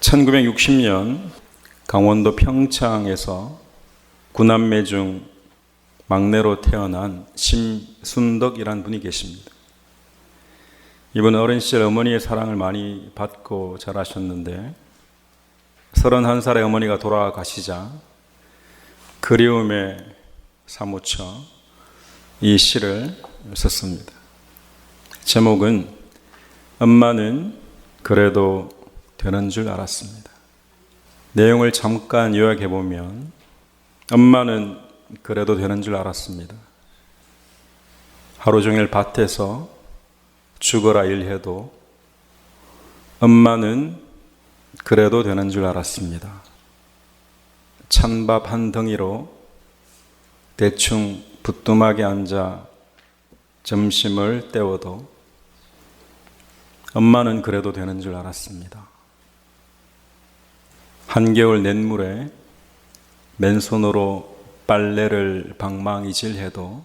1960년 강원도 평창에서 9남매 중 막내로 태어난 심순덕이라는 분이 계십니다. 이분은 어린 시절 어머니의 사랑을 많이 받고 자라셨는데 31살의 어머니가 돌아가시자 그리움에 사무쳐 이 시를 썼습니다. 제목은 엄마는 그래도 되는 줄 알았습니다. 내용을 잠깐 요약해 보면 엄마는 그래도 되는 줄 알았습니다. 하루 종일 밭에서 죽어라 일해도 엄마는 그래도 되는 줄 알았습니다. 찬밥 한 덩이로 대충 부뚜막에 앉아 점심을 때워도 엄마는 그래도 되는 줄 알았습니다. 한겨울 냇물에 맨손으로 빨래를 방망이질해도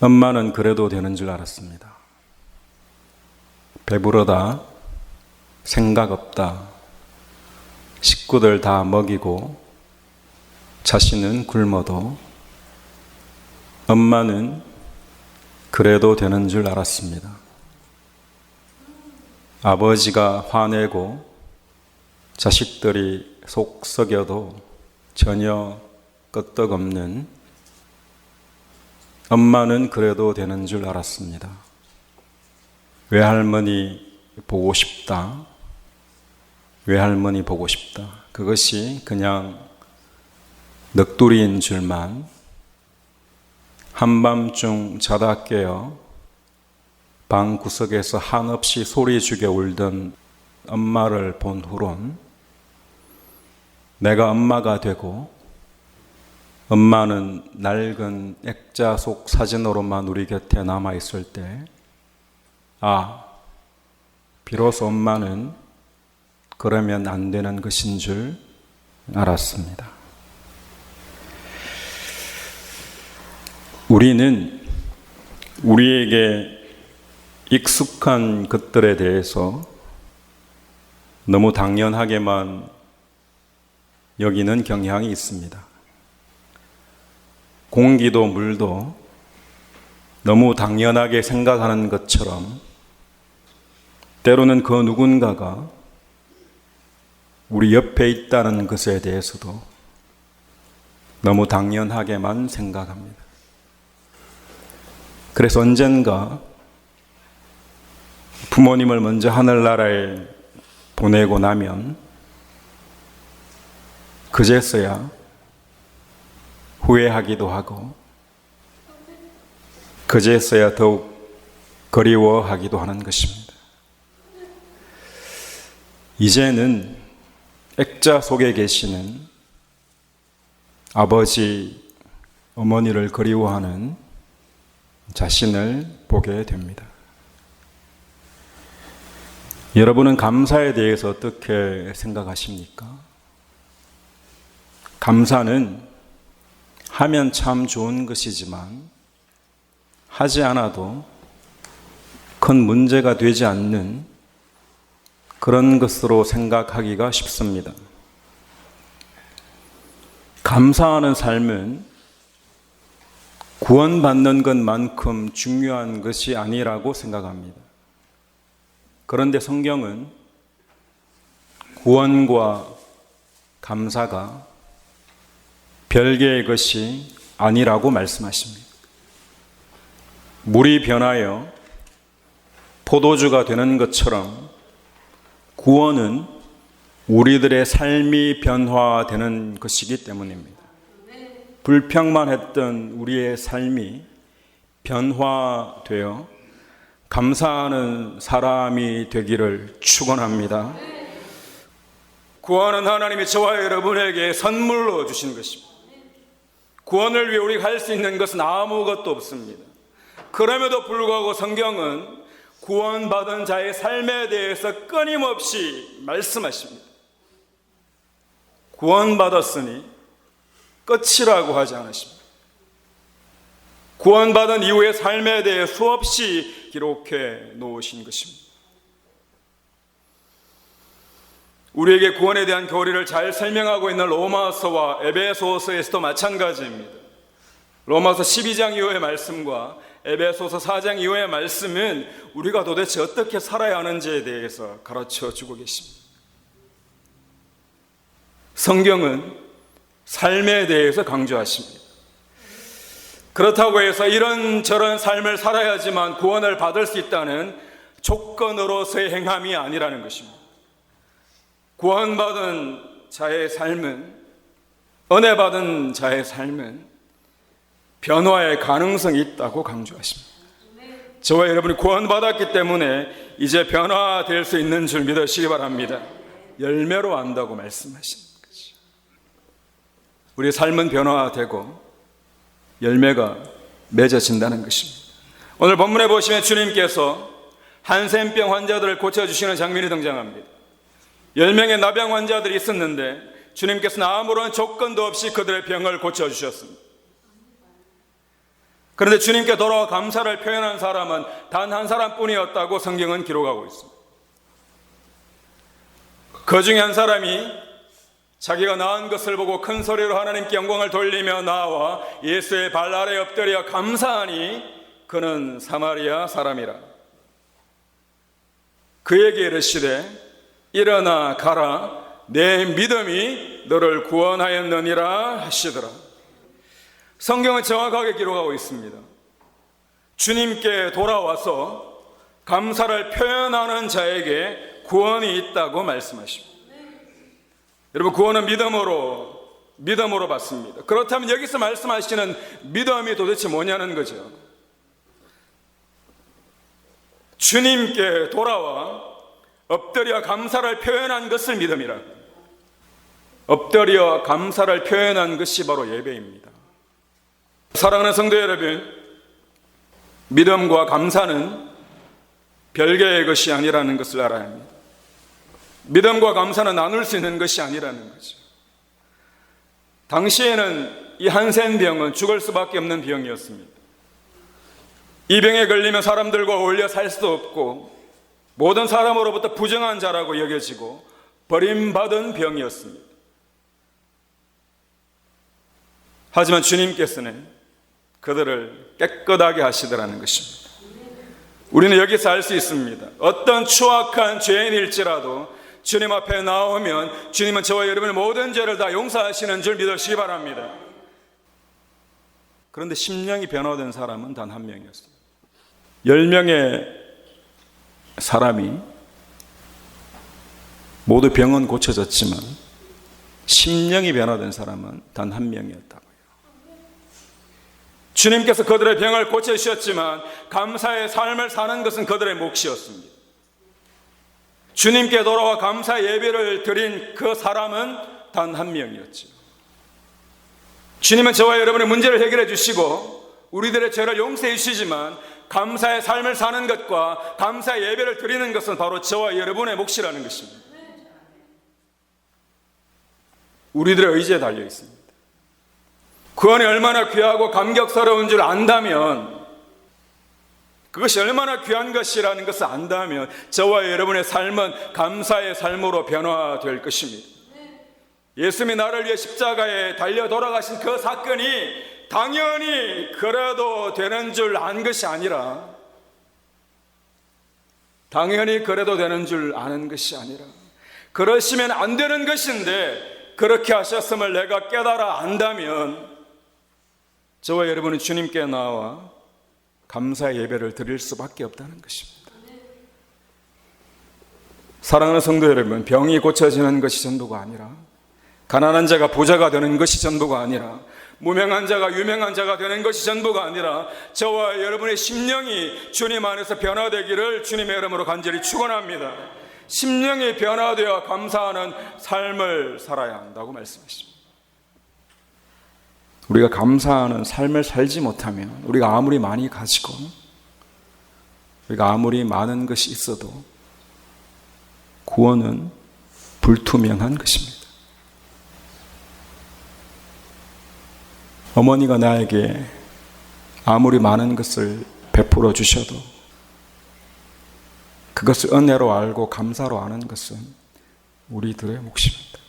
엄마는 그래도 되는 줄 알았습니다. 배부르다, 생각 없다, 식구들 다 먹이고 자신은 굶어도 엄마는 그래도 되는 줄 알았습니다. 아버지가 화내고 자식들이 속 썩여도 전혀 끄떡없는 엄마는 그래도 되는 줄 알았습니다. 외할머니 보고 싶다. 외할머니 보고 싶다. 그것이 그냥 넋두리인 줄만 한밤중 자다 깨어 방 구석에서 한없이 소리 죽여 울던 엄마를 본 후론 내가 엄마가 되고 엄마는 낡은 액자 속 사진으로만 우리 곁에 남아있을 때 비로소 엄마는 그러면 안 되는 것인 줄 알았습니다. 우리는 우리에게 익숙한 것들에 대해서 너무 당연하게만 여기는 경향이 있습니다. 공기도 물도 너무 당연하게 생각하는 것처럼 때로는 그 누군가가 우리 옆에 있다는 것에 대해서도 너무 당연하게만 생각합니다. 그래서 언젠가 부모님을 먼저 하늘나라에 보내고 나면 그제서야 후회하기도 하고 그제서야 더욱 그리워하기도 하는 것입니다. 이제는 액자 속에 계시는 아버지, 어머니를 그리워하는 자신을 보게 됩니다. 여러분은 감사에 대해서 어떻게 생각하십니까? 감사는 하면 참 좋은 것이지만 하지 않아도 큰 문제가 되지 않는 그런 것으로 생각하기가 쉽습니다. 감사하는 삶은 구원받는 것만큼 중요한 것이 아니라고 생각합니다. 그런데 성경은 구원과 감사가 별개의 것이 아니라고 말씀하십니다. 물이 변하여 포도주가 되는 것처럼 구원은 우리들의 삶이 변화되는 것이기 때문입니다. 불평만 했던 우리의 삶이 변화되어 감사하는 사람이 되기를 축원합니다. 구원은 하나님이 저와 여러분에게 선물로 주신 것입니다. 구원을 위해 우리가 할 수 있는 것은 아무것도 없습니다. 그럼에도 불구하고 성경은 구원받은 자의 삶에 대해서 끊임없이 말씀하십니다. 구원받았으니 끝이라고 하지 않으십니다. 구원받은 이후의 삶에 대해 수없이 기록해 놓으신 것입니다. 우리에게 구원에 대한 교리를 잘 설명하고 있는 로마서와 에베소서에서도 마찬가지입니다. 로마서 12장 이후의 말씀과 에베소서 4장 이후의 말씀은 우리가 도대체 어떻게 살아야 하는지에 대해서 가르쳐 주고 계십니다. 성경은 삶에 대해서 강조하십니다. 그렇다고 해서 이런저런 삶을 살아야지만 구원을 받을 수 있다는 조건으로서의 행함이 아니라는 것입니다. 구원받은 자의 삶은, 은혜받은 자의 삶은 변화의 가능성이 있다고 강조하십니다. 저와 여러분이 구원받았기 때문에 이제 변화될 수 있는 줄 믿으시기 바랍니다. 열매로 안다고 말씀하시는 거죠. 우리의 삶은 변화되고 열매가 맺어진다는 것입니다. 오늘 본문에 보시면 주님께서 한센병 환자들을 고쳐주시는 장면이 등장합니다. 10명의 나병 환자들이 있었는데 주님께서는 아무런 조건도 없이 그들의 병을 고쳐주셨습니다. 그런데 주님께 돌아와 감사를 표현한 사람은 단 한 사람뿐이었다고 성경은 기록하고 있습니다. 그 중에 한 사람이 자기가 나은 것을 보고 큰 소리로 하나님께 영광을 돌리며 나와 예수의 발 아래 엎드려 감사하니 그는 사마리아 사람이라. 그에게 이르시되 일어나 가라, 내 믿음이 너를 구원하였느니라 하시더라. 성경은 정확하게 기록하고 있습니다. 주님께 돌아와서 감사를 표현하는 자에게 구원이 있다고 말씀하십니다. 여러분, 구원은 믿음으로 받습니다. 그렇다면 여기서 말씀하시는 믿음이 도대체 뭐냐는 거죠. 주님께 돌아와 엎드려 감사를 표현한 것을 믿음이라. 엎드려 감사를 표현한 것이 바로 예배입니다. 사랑하는 성도 여러분, 믿음과 감사는 별개의 것이 아니라는 것을 알아야 합니다. 믿음과 감사는 나눌 수 있는 것이 아니라는 거죠. 당시에는 이 한센병은 죽을 수밖에 없는 병이었습니다. 이 병에 걸리면 사람들과 어울려 살 수도 없고 모든 사람으로부터 부정한 자라고 여겨지고 버림받은 병이었습니다. 하지만 주님께서는 그들을 깨끗하게 하시더라는 것입니다. 우리는 여기서 알 수 있습니다. 어떤 추악한 죄인일지라도 주님 앞에 나오면 주님은 저와 여러분의 모든 죄를 다 용서하시는 줄 믿으시기 바랍니다. 그런데 심령이 변화된 사람은 단 한 명이었습니다. 10명의 사람이 모두 병은 고쳐졌지만 심령이 변화된 사람은 단 한 명이었다고요. 주님께서 그들의 병을 고쳐주셨지만 감사의 삶을 사는 것은 그들의 몫이었습니다. 주님께 돌아와 감사 예배를 드린 그 사람은 단 한 명이었죠. 주님은 저와 여러분의 문제를 해결해 주시고 우리들의 죄를 용서해 주시지만 감사의 삶을 사는 것과 감사의 예배를 드리는 것은 바로 저와 여러분의 몫이라는 것입니다. 우리들의 의지에 달려 있습니다. 구원이 얼마나 귀하고 감격스러운 줄 안다면, 그것이 얼마나 귀한 것이라는 것을 안다면 저와 여러분의 삶은 감사의 삶으로 변화될 것입니다. 예수님이 나를 위해 십자가에 달려 돌아가신 그 사건이 당연히 그래도 되는 줄 안 것이 아니라, 당연히 그래도 되는 줄 아는 것이 아니라, 그러시면 안 되는 것인데 그렇게 하셨음을 내가 깨달아 안다면 저와 여러분은 주님께 나와 감사의 예배를 드릴 수밖에 없다는 것입니다. 사랑하는 성도 여러분, 병이 고쳐지는 것이 전부가 아니라, 가난한 자가 부자가 되는 것이 전부가 아니라, 무명한 자가 유명한 자가 되는 것이 전부가 아니라 저와 여러분의 심령이 주님 안에서 변화되기를 주님의 이름으로 간절히 축원합니다. 심령이 변화되어 감사하는 삶을 살아야 한다고 말씀하십니다. 우리가 감사하는 삶을 살지 못하면, 우리가 아무리 많이 가지고 우리가 아무리 많은 것이 있어도 구원은 불투명한 것입니다. 어머니가 나에게 아무리 많은 것을 베풀어 주셔도 그것을 은혜로 알고 감사로 아는 것은 우리들의 몫입니다.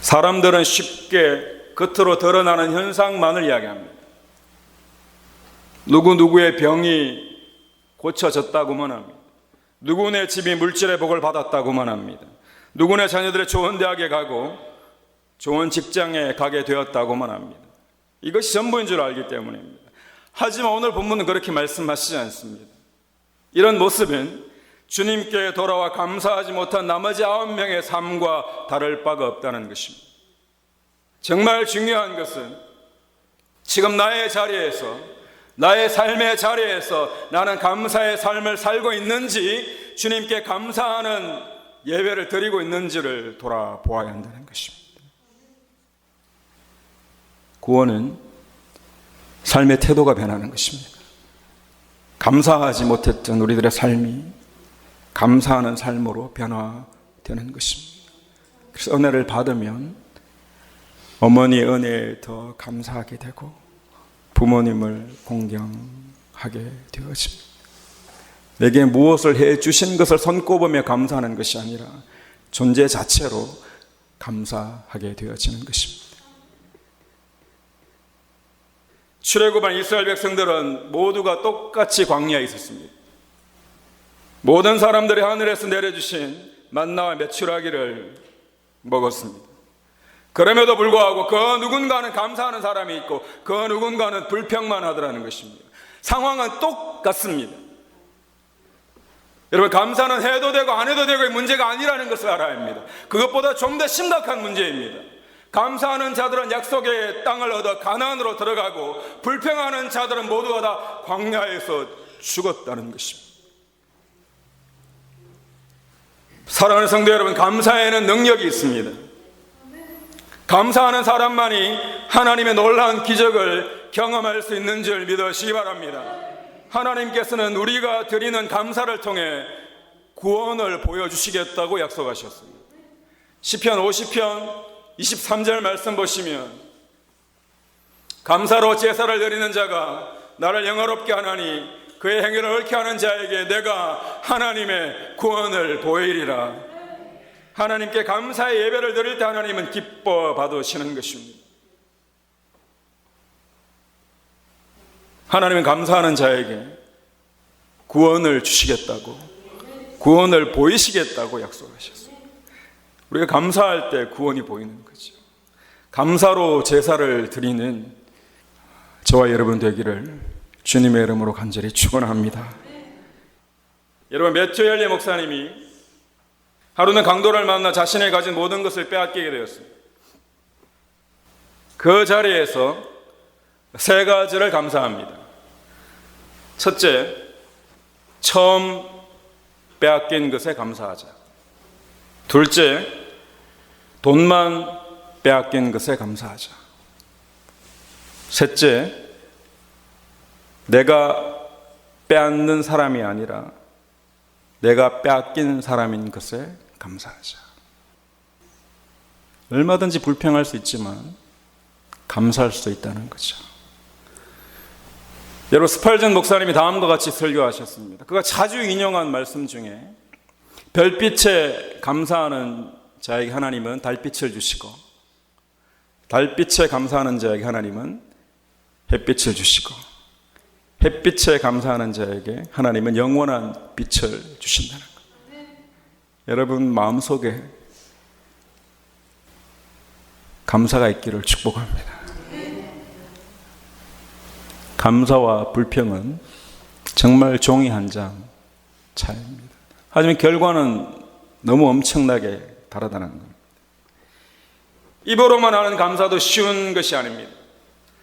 사람들은 쉽게 겉으로 드러나는 현상만을 이야기합니다. 누구의 병이 고쳐졌다고만 합니다. 누구네 집이 물질의 복을 받았다고만 합니다. 누구네 자녀들의 좋은 대학에 가고 좋은 직장에 가게 되었다고만 합니다. 이것이 전부인 줄 알기 때문입니다. 하지만 오늘 본문은 그렇게 말씀하시지 않습니다. 이런 모습은 주님께 돌아와 감사하지 못한 나머지 9명의 삶과 다를 바가 없다는 것입니다. 정말 중요한 것은 지금 나의 자리에서, 나의 삶의 자리에서 나는 감사의 삶을 살고 있는지, 주님께 감사하는 예배를 드리고 있는지를 돌아보아야 한다는 것입니다. 구원은 삶의 태도가 변하는 것입니다. 감사하지 못했던 우리들의 삶이 감사하는 삶으로 변화되는 것입니다. 그래서 은혜를 받으면 어머니의 은혜에 더 감사하게 되고 부모님을 공경하게 되어집니다. 내게 무엇을 해 주신 것을 손꼽으며 감사하는 것이 아니라 존재 자체로 감사하게 되어지는 것입니다. 출애굽한 이스라엘 백성들은 모두가 똑같이 광야에 있었습니다. 모든 사람들이 하늘에서 내려주신 만나와 메추라기를 먹었습니다. 그럼에도 불구하고 그 누군가는 감사하는 사람이 있고 그 누군가는 불평만 하더라는 것입니다. 상황은 똑같습니다. 여러분, 감사는 해도 되고 안 해도 되고의 문제가 아니라는 것을 알아야 합니다. 그것보다 좀 더 심각한 문제입니다. 감사하는 자들은 약속의 땅을 얻어 가나안으로 들어가고 불평하는 자들은 모두가 다 광야에서 죽었다는 것입니다. 사랑하는 성도 여러분, 감사에는 능력이 있습니다. 감사하는 사람만이 하나님의 놀라운 기적을 경험할 수 있는 줄 믿으시기 바랍니다. 하나님께서는 우리가 드리는 감사를 통해 구원을 보여주시겠다고 약속하셨습니다. 시편 50편 23절 말씀 보시면 감사로 제사를 드리는 자가 나를 영화롭게 하나니 그의 행위를 옳게 하는 자에게 내가 하나님의 구원을 보이리라. 하나님께 감사의 예배를 드릴 때 하나님은 기뻐 받으시는 것입니다. 하나님은 감사하는 자에게 구원을 주시겠다고, 구원을 보이시겠다고 약속하셨습니다. 우리가 감사할 때 구원이 보이는 거죠. 감사로 제사를 드리는 저와 여러분 되기를 주님의 이름으로 간절히 축원합니다. 여러분, 매튜 헬리 목사님이 하루는 강도를 만나 자신이 가진 모든 것을 빼앗기게 되었습니다. 그 자리에서 3가지를 감사합니다. 첫째, 처음 빼앗긴 것에 감사하자. 둘째, 돈만 빼앗긴 것에 감사하자. 셋째, 내가 빼앗는 사람이 아니라 내가 빼앗긴 사람인 것에 감사하자. 얼마든지 불평할 수 있지만 감사할 수 있다는 거죠. 여러분, 스팔전 목사님이 다음과 같이 설교하셨습니다. 그가 자주 인용한 말씀 중에 별빛에 감사하는 자에게 하나님은 달빛을 주시고 달빛에 감사하는 자에게 하나님은 햇빛을 주시고 햇빛에 감사하는 자에게 하나님은 영원한 빛을 주신다는 것. 여러분 마음속에 감사가 있기를 축복합니다. 감사와 불평은 정말 종이 한 장 차이입니다. 하지만 결과는 너무 엄청나게 다르다는 겁니다. 입으로만 하는 감사도 쉬운 것이 아닙니다.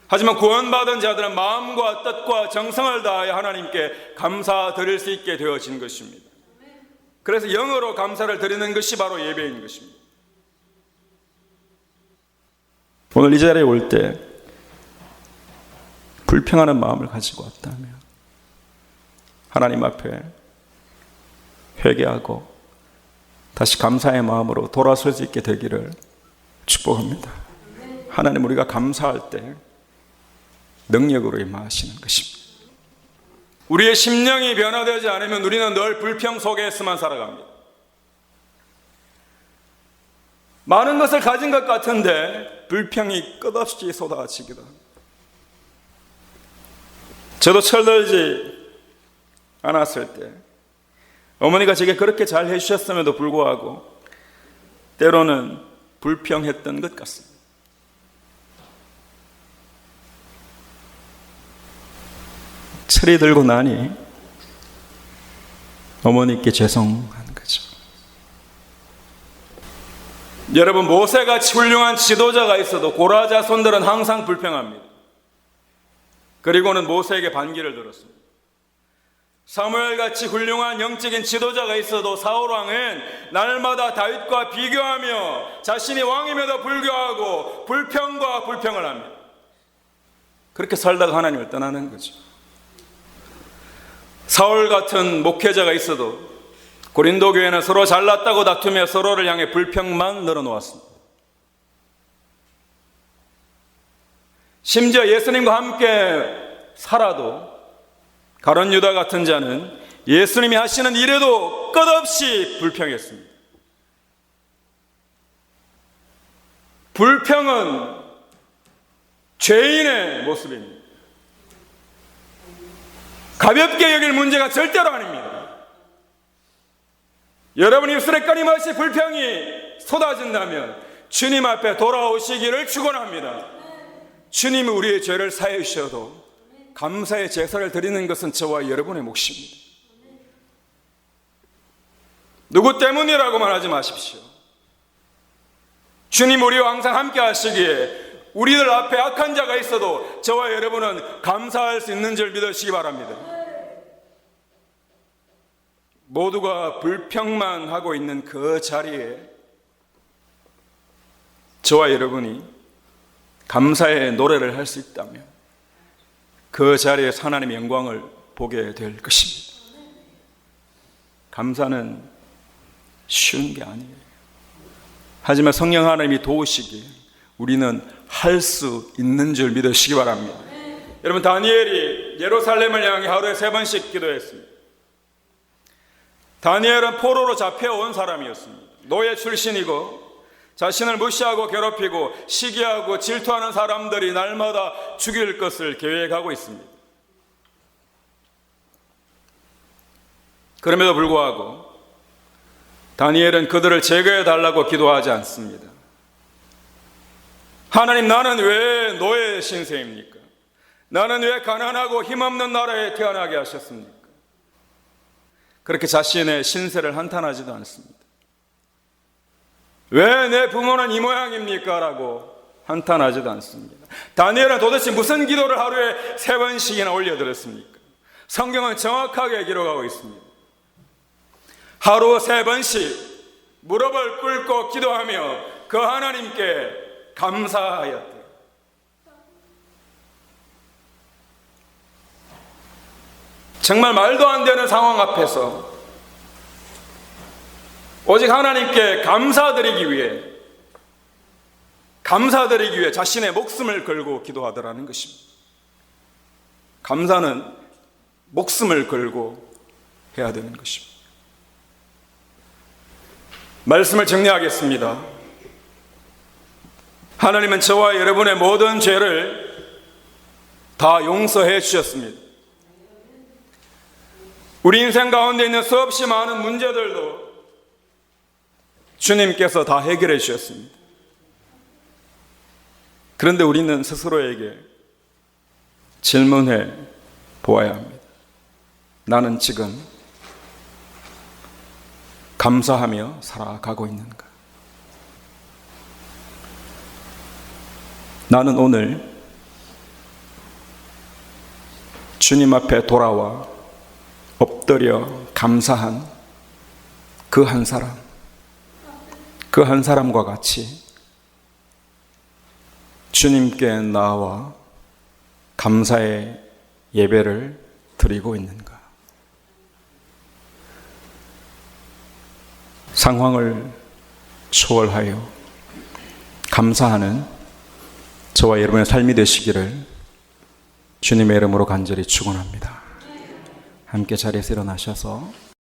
하지만 구원받은 자들은 마음과 뜻과 정성을 다하여 하나님께 감사 드릴 수 있게 되어진 것입니다. 그래서 영어로 감사를 드리는 것이 바로 예배인 것입니다. 오늘 이 자리에 올 때 불평하는 마음을 가지고 왔다면 하나님 앞에 회개하고 다시 감사의 마음으로 돌아설 수 있게 되기를 축복합니다. 하나님, 우리가 감사할 때 능력으로 임하시는 것입니다. 우리의 심령이 변화되지 않으면 우리는 늘 불평 속에서만 살아갑니다. 많은 것을 가진 것 같은데 불평이 끝없이 쏟아지기도 합니다. 저도 철들지 않았을 때 어머니가 제게 그렇게 잘 해주셨음에도 불구하고 때로는 불평했던 것 같습니다. 철이 들고 나니 어머니께 죄송한 거죠. 여러분, 모세같이 훌륭한 지도자가 있어도 고라 자손들은 항상 불평합니다. 그리고는 모세에게 반기를 들었습니다. 사무엘같이 훌륭한 영적인 지도자가 있어도 사울 왕은 날마다 다윗과 비교하며 자신이 왕임에도 불구하고 불평과 불평을 합니다. 그렇게 살다가 하나님을 떠나는 거죠. 사울 같은 목회자가 있어도 고린도 교회는 서로 잘났다고 다투며 서로를 향해 불평만 늘어놓았습니다. 심지어 예수님과 함께 살아도 가룟 유다 같은 자는 예수님이 하시는 일에도 끝없이 불평했습니다. 불평은 죄인의 모습입니다. 가볍게 여길 문제가 절대로 아닙니다. 여러분 입술에 끊임없이 불평이 쏟아진다면 주님 앞에 돌아오시기를 축원합니다. 주님이 우리의 죄를 사해 주셔도 감사의 제사를 드리는 것은 저와 여러분의 몫입니다. 누구 때문이라고만 하지 마십시오. 주님 우리와 항상 함께 하시기에 우리들 앞에 악한 자가 있어도 저와 여러분은 감사할 수 있는 줄 믿으시기 바랍니다. 모두가 불평만 하고 있는 그 자리에 저와 여러분이 감사의 노래를 할 수 있다면 그 자리에서 하나님의 영광을 보게 될 것입니다. 감사는 쉬운 게 아니에요. 하지만 성령 하나님이 도우시기에 우리는 할 수 있는 줄 믿으시기 바랍니다. 여러분, 다니엘이 예루살렘을 향해 하루에 3번씩 기도했습니다. 다니엘은 포로로 잡혀온 사람이었습니다. 노예 출신이고 자신을 무시하고 괴롭히고 시기하고 질투하는 사람들이 날마다 죽일 것을 계획하고 있습니다. 그럼에도 불구하고 다니엘은 그들을 제거해 달라고 기도하지 않습니다. 하나님, 나는 왜 노예 신세입니까? 나는 왜 가난하고 힘없는 나라에 태어나게 하셨습니까? 그렇게 자신의 신세를 한탄하지도 않습니다. 왜 내 부모는 이 모양입니까? 라고 한탄하지도 않습니다. 다니엘은 도대체 무슨 기도를 하루에 3번씩이나 올려드렸습니까? 성경은 정확하게 기록하고 있습니다. 하루 3번씩 무릎을 꿇고 기도하며 그 하나님께 감사하였대요. 정말 말도 안 되는 상황 앞에서 오직 하나님께 감사드리기 위해 자신의 목숨을 걸고 기도하더라는 것입니다. 감사는 목숨을 걸고 해야 되는 것입니다. 말씀을 정리하겠습니다. 하나님은 저와 여러분의 모든 죄를 다 용서해 주셨습니다. 우리 인생 가운데 있는 수없이 많은 문제들도 주님께서 다 해결해 주셨습니다. 그런데 우리는 스스로에게 질문해 보아야 합니다. 나는 지금 감사하며 살아가고 있는가? 나는 오늘 주님 앞에 돌아와 엎드려 감사한 그 한 사람과 같이 주님께 나와 감사의 예배를 드리고 있는가? 상황을 초월하여 감사하는 저와 여러분의 삶이 되시기를 주님의 이름으로 간절히 축원합니다. 함께 자리에서 일어나셔서